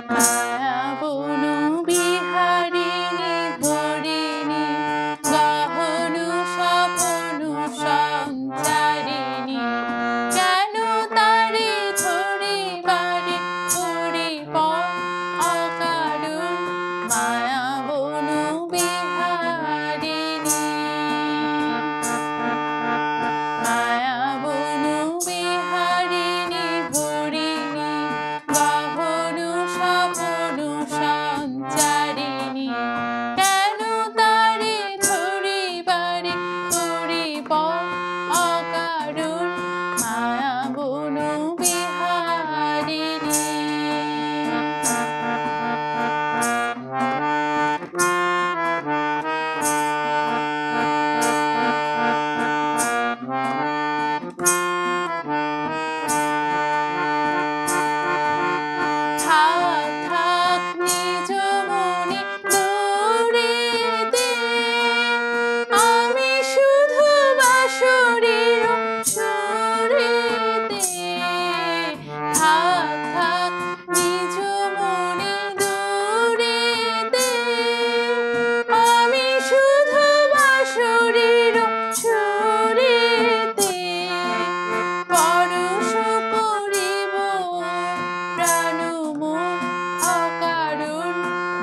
মায়াবনু বিহারিণী ধরিণী গহন স্বপন সঞ্চারিণী কেন তারে ধরিবারে পরিপর অকারণ মায়াবনু বিহারিণী মায়াবনু বিহারিণী ধরিণী গহন স্বপন সঞ্চারিণী কেন তারে ধরিবারে পরিপর অকারণ মায়াবনু বিহারিণী থাক থাক নিজ মনে দূরেতে আমি শুধু বাঁশরীর সুরেতে থাক থাক নিজ মনে দূরেতে আমি শুধু বাঁশরীর সুরেতে পরশ করিব প্রাণ মন অকারণ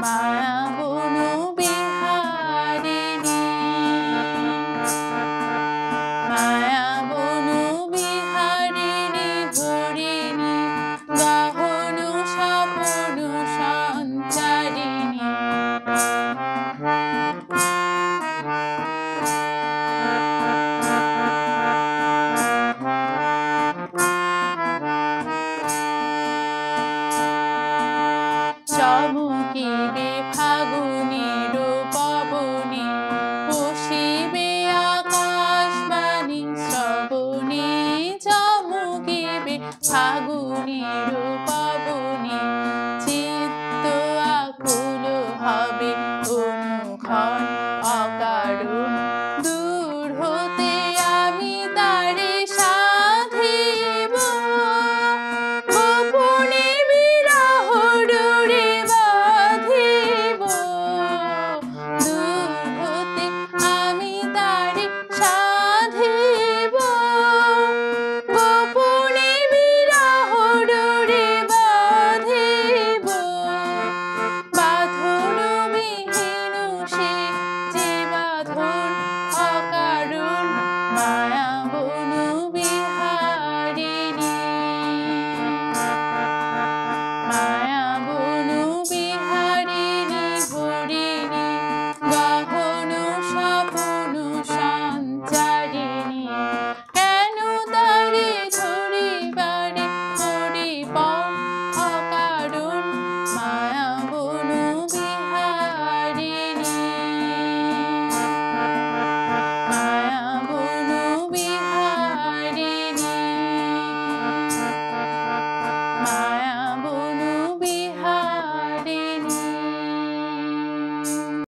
মায়াবনু বিহারিণী মায়াবনু বিহারিণী ধরিণী গহন স্বপন সঞ্চারিণী চমকিবে